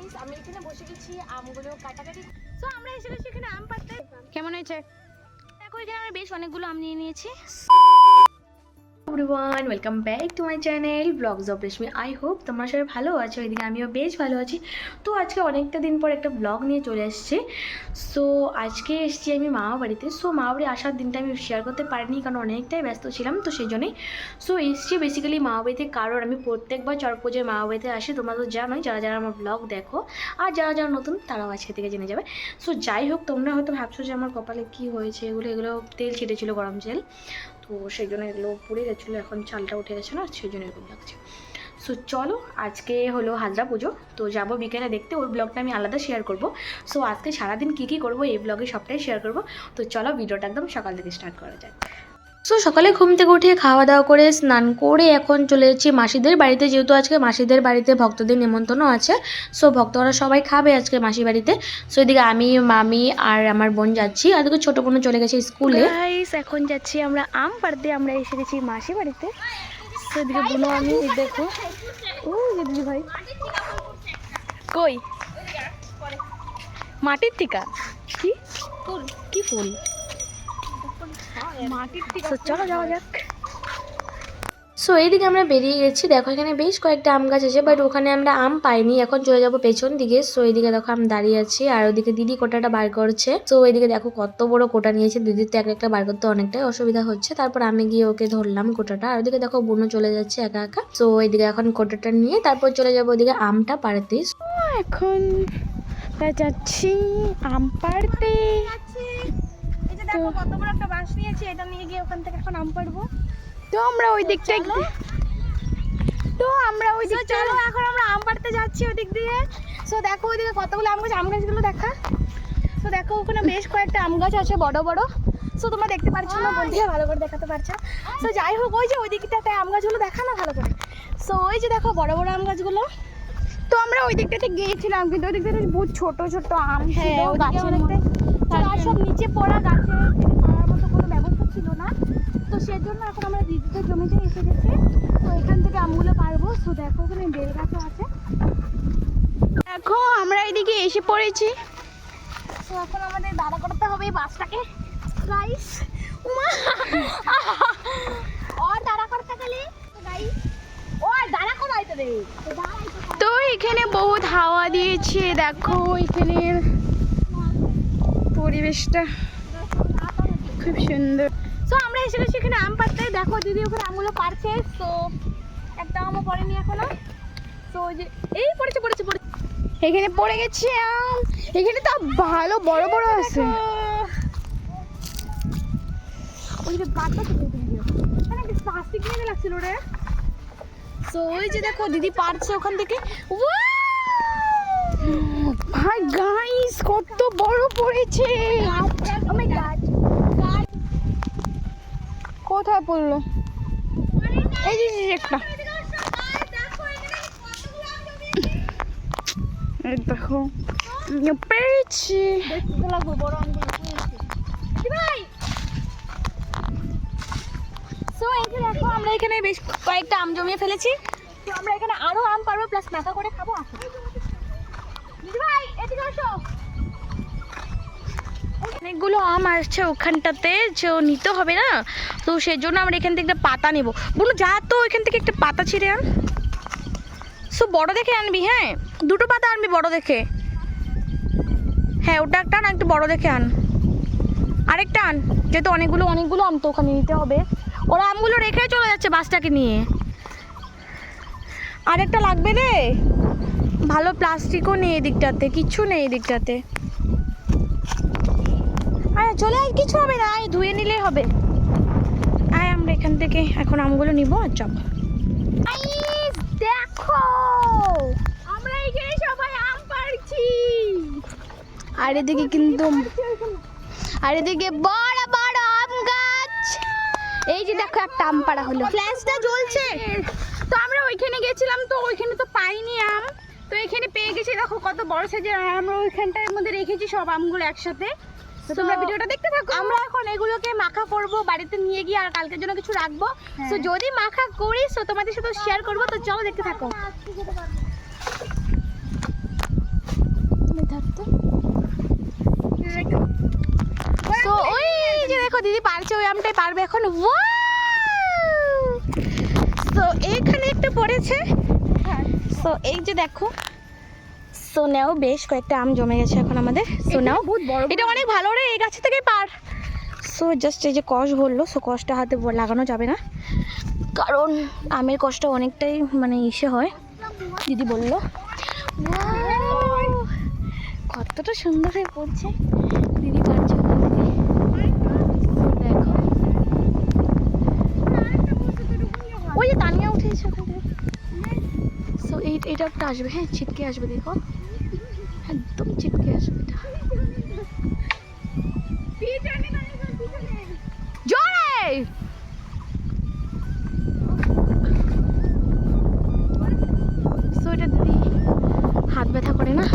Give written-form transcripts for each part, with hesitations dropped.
Guys, আমি এখানে বসে গেছি আমগুলো কাটাকাটি। সো আমরা এসে গেছি এখানে আম পাড়তে। কেমন হয়েছে দেখো, এখানে আমি বেশ অনেকগুলো আম নিয়ে নিয়েছি। Everyone, welcome back to my channel vlogs of Reshmi. I hope তোমরা সবাই ভালো আছো, এদিকে আমিও বেশ ভালো আছি। তো আজকে অনেকটা দিন পর একটা ব্লগ নিয়ে চলে এসেছি। সো আজকে এসেছি আমি মামা বাড়িতে। সো মামা বাড়ি আসার দিনটা আমি শেয়ার করতে পারিনি, কারণ অনেকটাই ব্যস্ত ছিলাম, তো সেই জন্যই। সো এসেছি বেসিক্যালি মামা বাড়িতে, কারণ আমি প্রত্যেকবার চড়ক পুজোয় মামা বাড়িতে আসি। তোমরা তো জানোই, যারা যারা আমার ব্লগ দেখো, আর যারা যারা নতুন তারাও আজকে থেকে জেনে যাবে। সো যাই হোক, তোমরা হয়তো ভাবছো যে আমার কপালে কী হয়েছে, এগুলো তেল ছিটেছিল, গরম তেল, তো সেই জন্য এগুলো পুড়ে গেছিলো, এখন চালটা উঠে গেছে না, সেই জন্য এরকম লাগছে। সো চলো, আজকে হলো হাজরা পুজো, তো যাবো বিকেলে দেখতে। ওই ব্লগটা আমি আলাদা শেয়ার করব। সো আজকে সারাদিন কী কী করবো এই ব্লগে সবটাই শেয়ার করব। তো চলো, ভিডিওটা একদম সকাল থেকে স্টার্ট করা যায়। সো সকালে ঘুম থেকে উঠে খাওয়া দাওয়া করে স্নান করে এখন চলে যাচ্ছি মাসিদের বাড়িতে, যেহেতু আজকে মাসিদের বাড়িতে ভক্তদের নেমন্তন্ন আছে। সো ভক্তরা সবাই খাবে আজকে মাসি বাড়িতে। সো এদিকে আমি, মামি আর আমার বোন যাচ্ছি, আর এদিকে ছোটো বোন চলে গেছে স্কুলে। গাইস, এখন যাচ্ছি আমরা আম পাড়তে। আমরা এসে গেছি মাসি বাড়িতে। সো এদিকে বোনো আমি, দেখো ও দিদি ভাই কই মাটির টিকা, কি ফুল, কি ফুল মাটির টিকা। চলো যাওয়া যাক। সো এইদিকে আমরা বেরিয়ে গেছি। দেখো এখানে বেশ কয়েকটা আম গাছ আছে, বাট ওখানে আমরা আম পাইনি। এখন চলে যাবো পেছন দিকে। সো এইদিকে দেখো আমি দাঁড়িয়ে আছি, আর ওইদিকে দিদি কোটাটা বার করছে। সো এইদিকে দেখো কত বড় কোটা নিয়েছে, দিদির তো একটা বার করতে অনেকটাই অসুবিধা হচ্ছে। তারপর আমি গিয়ে ওকে ধরলাম কোটাটা, আর ওইদিকে দেখো বোনও চলে যাচ্ছে একা একা। সো এইদিকে এখন কোটাটা নিয়ে তারপর চলে যাবো ওইদিকে আমটা পাড়তে। এখন যাচ্ছি আম পাড়তে। দেখো কত বড় একটা বাঁশ নিয়েছি, এটা নিয়ে গিয়ে ওখান থেকে এখন আম পাড়বো। তো আমরা ওই দিকটা, চলো এখন আমরা আম পাড়তে যাচ্ছি ওই দিক দিয়ে। সো দেখো ওইদিকে কতগুলো আম গাছগুলো দেখা। তো দেখো ওখানে বেশ কয়েকটা আম গাছ আছে বড় বড়। সো তোমরা দেখতে পারছো না, বলতে ভালো করে দেখাতে পারছো। সো যাই হোক, ওই যে ওই দিকটাতে আম গাছগুলো দেখা না ভালো করে। সো ওই যে দেখো বড় বড় আম গাছগুলো। তো আমরা ওই দিকটাতে গিয়েছিলাম, কিন্তু ওই দিকটাতে বহুত ছোট ছোট আম ছিল গাছের মধ্যে, আর সব নিচে পড়া, গাছে পাড়ার মতো কোনো ব্যবস্থা ছিল না। তো সেজন্য এখন আমরা দিদিদের জমিতে এসে গেছি। তো এখান থেকে আমগুলো পারবো। তো দেখো ওখানে বেল গাছও আছে। দেখো আমরা এইদিকে এসে পড়েছি। তো এখন আমাদের দাঁড়া করতে হবে এই বাসটাকে। গাইস और দাঁড়া করতে গেলে গাইস और দাঁড়া করাইতে দে। তো এখানে বহুত হাওয়া দিয়েছে, দেখো এখানে পরিবেশটা খুব সুন্দর। সো আমরা এসে গেছি এখানে আম পাড়তে। দেখো দিদি ওখানে আমগুলো পাড়ছে। সো একটা আমও পড়েনি এখনো। তো যে এই পড়েছে পড়েছে পড়েছে, এখানে পড়ে গেছে আম। এখানে তো ভালো বড় বড় আছে। ওই যে গাছটা থেকে এখানে একটা প্লাস্টিক নিয়ে লাগছিল রে। সো ওই যে দেখো দিদি পাড়ছে ওখান থেকে। ভাই গাইস, কত বড় পড়েছে। কোথায় পড়লো? এই যে একটা, এই দেখো পেয়েছি। সো এই যে দেখো আমরা এখানে বেশ কয়েকটা আম জমিয়ে ফেলেছি। তো আমরা এখানে আরো আম পারবো, প্লাস মাথা করে খাবো। আসো দিদি ভাই, এদিকে আসো। অনেকগুলো আম আসছে ওখানটাতে, যে নিতে হবে না, তো সেই জন্য আমরা এখান থেকে একটা পাতা নেবো। বলুন যা, তো এখান থেকে একটা পাতা ছিঁড়ে আন। সো বড় দেখে আনবি, হ্যাঁ দুটো পাতা আনবি বড় দেখে। হ্যাঁ ওটা একটা আন, একটু বড় দেখে আন। আরেকটা আন, যেহেতু অনেকগুলো আম তো ওখানে নিতে হবে। ওরা আমগুলো রেখে চলে যাচ্ছে বাসটাকে নিয়ে। আরেকটা লাগবে রে, ভালো প্লাস্টিকও নেই এদিকটাতে, কিচ্ছু নেই এদিকটাতে। আরে চলে আয়, কিছু হবে না, আয় ধুয়ে নিলেই হবে। আয় আমরা এখান থেকে এখন আমগুলো নিব আর যাবো। দেখো আমরা এখানে সবাই আম পাড়ছি, আর এদিকে কিন্তু আর এদিকে বড় বড় আম গাছ। এই যে দেখো একটা আম পাড়া হলো, ফ্ল্যাশটা জ্বলছে। তো আমরা ওইখানে গেছিলাম, তো ওইখানে তো পাইনি আম, তো এখানে পেয়ে গেছি। দেখো কত বড় সাইজের আম, আমরা ওইখানটার মধ্যে রেখেছি সব আমগুলো একসাথে। তো তোমরা ভিডিওটা দেখতে থাকো। আমরা এখন এগুলোকে মাখা করব বাড়িতে নিয়ে গিয়ে, আর কালকের জন্য কিছু রাখবো। তো যদি মাখা করি তো তোমাদের সাথে শেয়ার করবো। তো চলো দেখতে থাকো। ওই আমটাই পারবে এখন। তো এইখানে একটা পড়েছে। তো এই যে দেখো, সো নাও বেশ কয়েকটা আম জমে গেছে এখন আমাদের। সো নাও এটা অনেক ভালো রে, এই গাছ থেকে পার। সো জাস্ট এই যে কষ বললো, সো কষটা হাতে লাগানো যাবে না, কারণ আমের কষটা অনেকটাই মানে ইসে হয়, দিদি বললো। কতটা সুন্দর হয়ে পড়ছে, দিদি পারছে। দেখো ওই যে তানিয়া উঠেছে ওখান থেকে। সো এইটা একটা আসবে, হ্যাঁ ছিটকে আসবে, দেখো একদম ছিটকে আসবে এটা। জোরে সো এটা দিদি হাত ব্যথা করে না,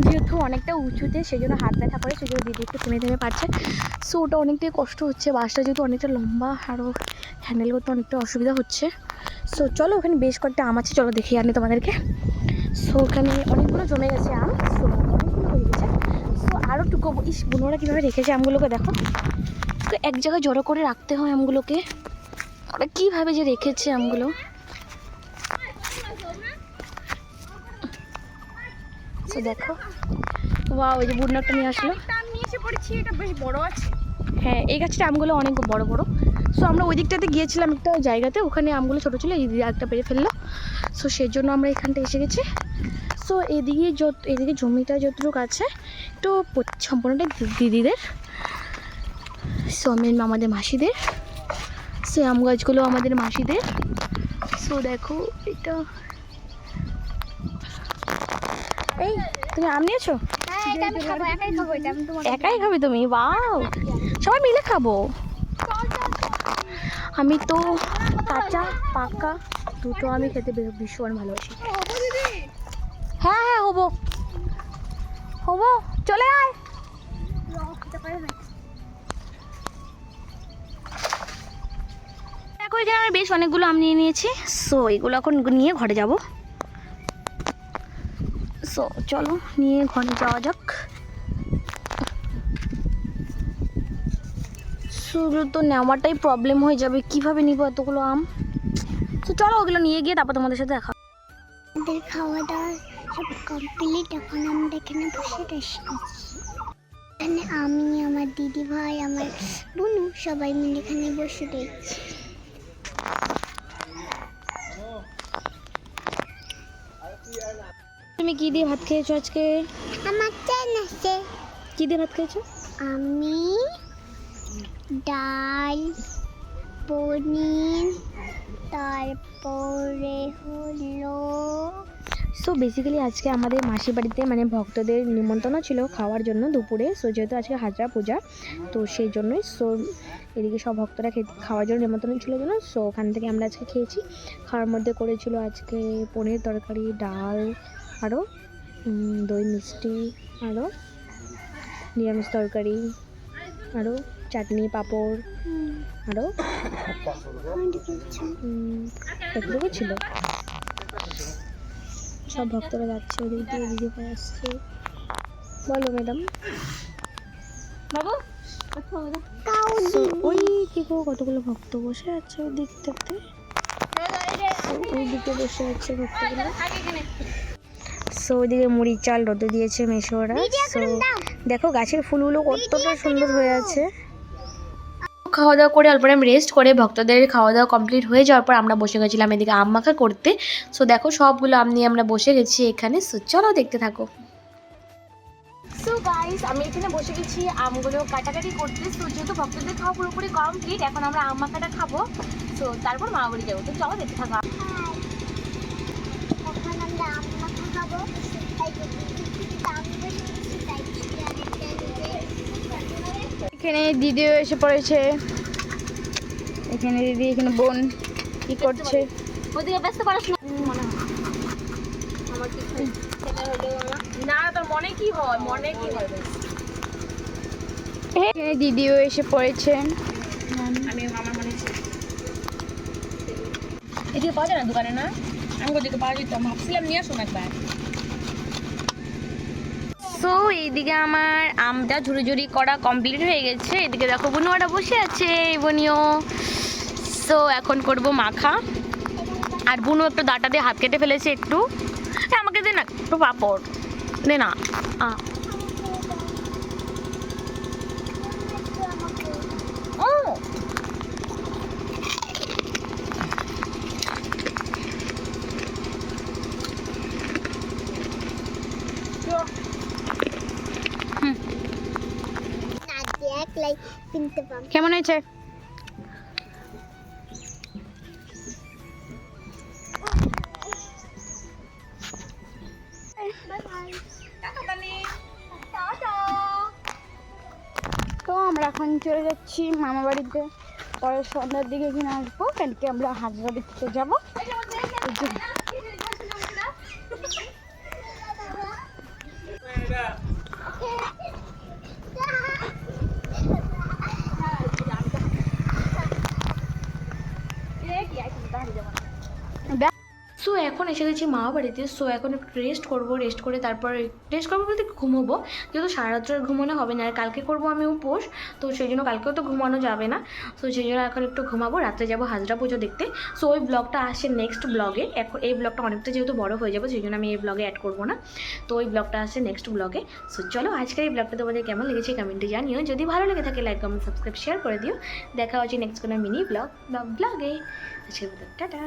যেহেতু অনেকটা উঁচুতে সেই জন্য হাত ব্যথা করে, সেই জন্য দিদি একটু থেমে থেমে পারছে। সো ওটা অনেকটাই কষ্ট হচ্ছে, বাসটা যেহেতু অনেকটা লম্বা, আরও হ্যান্ডেল করতে অনেকটা অসুবিধা হচ্ছে। সো চলো ওখানে বেশ কয়েকটা আম আছে, চলো দেখিয়ে আনি তোমাদেরকে। সো ওখানে অনেকগুলো জমে গেছে আম, সো অনেকগুলো হয়ে গেছে। সো আরও টুকু ইস বোনরা কীভাবে রেখেছে আমগুলোকে দেখো, তো এক জায়গায় জড়ো করে রাখতে হয় আমগুলোকে, ওরা কীভাবে যে রেখেছে আমগুলো। সো দেখো ওয়া, ওই যে বুড়নাটা নিয়ে আসলো, এটা বেশ বড় আছে। হ্যাঁ এই গাছটা আমগুলো অনেক বড় বড়। সো আমরা ওই দিকটাতে গিয়েছিলাম একটা জায়গাতে, ওখানে আমগুলো ছোটো ছিল, এই দিদি একটা পেরে ফেললো। সো সেই জন্য আমরা এখানটা এসে গেছি। সো এদিকে জমিটা যতটুকু আছে একটু সম্পূর্ণটাই দিদিদের, সো আমাদের মাসিদের। সে আম গাছগুলো আমাদের মাসিদের। সো দেখো এটা, এই তুমি আম নিয়েছো? একাই খাবে তুমি? বাও, সবাই মিলে খাবো। আমি তো কাঁচা পাকা দুটো আমি খেতে ভীষণ ভালোবাসি। হ্যাঁ হ্যাঁ হবো হবো, চলে আয়। দেখো এখানে আমি বেশ অনেকগুলো আম নিয়ে নিয়েছি। সো এগুলো এখন নিয়ে ঘরে যাব। সো চলো নিয়ে ঘরে যাওয়া যাক। শুধু তো নেওয়াটাই প্রবলেম হয়ে যাবে, কিভাবে নিব এতগুলো আম। তো চলো ওগুলো নিয়ে গিয়ে তারপর তোমাদের সাথে দেখা। আমাদের খাওয়া দাওয়া সব কমপ্লিট, এখন আমরা এখানে বসে রেস্ট করছি। এখানে আমি, আমার দিদি ভাই, আমার বোনু সবাই মিলে এখানে বসে রয়েছি। তুমি কি দিয়ে ভাত খেয়েছো আজকে? আমার ট্রেন আছে। কি দিয়ে ভাত খেয়েছো? আমি ডাল, পনির, তারপরে হলো। সো বেসিক্যালি আজকে আমাদের মাসির বাড়িতে মানে ভক্তদের নিমন্ত্রণ ছিল খাওয়ার জন্য দুপুরে। সো যেহেতু আজকে হাজরা পূজা, তো সেই জন্যই সো এদিকে সব ভক্তরা খাওয়ার জন্য নিমন্ত্রণ ছিল জন্য। সো ওখান থেকে আমরা আজকে খেয়েছি। খাওয়ার মধ্যে করেছিল আজকে পনির তরকারি, ডাল, আরও দই মিষ্টি, আরও নিরামিষ তরকারি, আরও চাটনি পাঁপড়, আরও এগুলো ছিল। সব ভক্তরা যাচ্ছে ওদিক দিয়ে, দিদি ভাই আসছে। বলো ম্যাডাম। বাবু ওই দিকে কতগুলো ভক্ত বসে আছে ওই দিকটাতে, ওই দিকে বসে আছে ভক্তগুলো। সো ওইদিকে মুড়ি চাল রোদে দিয়েছে মেশোরা। সো দেখো গাছের ফুলগুলো কতটা সুন্দর হয়ে আছে। খাওয়া দাওয়া করে অল্প টাইম রেস্ট করে ভক্তদের খাওয়া দাওয়া কমপ্লিট হয়ে যাওয়ার পর আমরা বসে গেছিলাম এদিকে আম মাখা করতে। সো দেখো সবগুলো আম নিয়ে আমরা বসে গেছি এখানে। সো চলো দেখতে থাকো। সো গাইস আমি এখানে বসে গেছি আমগুলো কাটাকাটি করতে। সো যেহেতু ভক্তদের খাওয়া পুরোপুরি কমপ্লিট, এখন আমরা আম মাখাটা খাবো। সো তারপর মা বাড়ি যাবো। তো চলো দেখতে থাকো। এখন আমরা আম মাখা খাবো। এখানে দিদিও এসে পড়েছে। এখানে দিদি, এখানে বোন কি করছে? ওদিকে ব্যস্ত পড়াশোনা মনে হয় আমার কি না, তোর মনে কি হয়, মনে কি হয়? এখানে দিদিও এসে পড়েছে। আমি আমার মনে এদিকে পাওয়া যায় না দোকানে, না আমি ওদিকে পাওয়া যেত, ভাবছিলাম নিয়ে আসুন একবার। সো এইদিকে আমার আমটা ঝুড়ি ঝুড়ি করা কমপ্লিট হয়ে গেছে। এদিকে দেখো বুনুয়াটা বসে আছে, বনিও। সো এখন করব মাখা। আর বুনু একটু দাঁটা দিয়ে হাত কেটে ফেলেছে একটু। আমাকে দে না একটু পাঁপড়, দে না। ও একলাই কিনতে পাম। কেমন হয়েছে? তো আমরা এখন চলে যাচ্ছি মামা বাড়িতে, পরে সন্ধ্যার দিকে এখানে আসবো। কালকে আমরা হাজরা দেখতে যাবো। এই জন্য। সো এখন এসে গেছি মামা বাড়িতে। সো এখন একটু রেস্ট করবো, রেস্ট করে তারপর রেস্ট করবো বলতে ঘুমোবো, যেহেতু সারা রাত্রে আর ঘুমোনো হবে না। আর কালকে করবো আমি উপোস, তো সেই জন্য কালকেও তো ঘুমানো যাবে না। সো সেই জন্য এখন একটু ঘুমাবো, রাত্রে যাবো হাজরা পুজো দেখতে। সো ওই ব্লগটা আসছে নেক্সট ব্লগে। এখন এই ব্লগটা অনেকটা যেহেতু বড় হয়ে যাবে, সেই জন্য আমি এই ব্লগে অ্যাড করবো না। তো ওই ব্লগটা আসছে নেক্সট ব্লগে। সো চলো আজকের এই ব্লগটা তোমাদের কেমন লেগেছে কমেন্টে জানিও। যদি ভালো লেগে থাকে লাইক কমেন্ট সাবস্ক্রাইব শেয়ার করে দিও। দেখা হচ্ছে নেক্সট কোনো মিনি ব্লগে। আজকের মতো টাটা।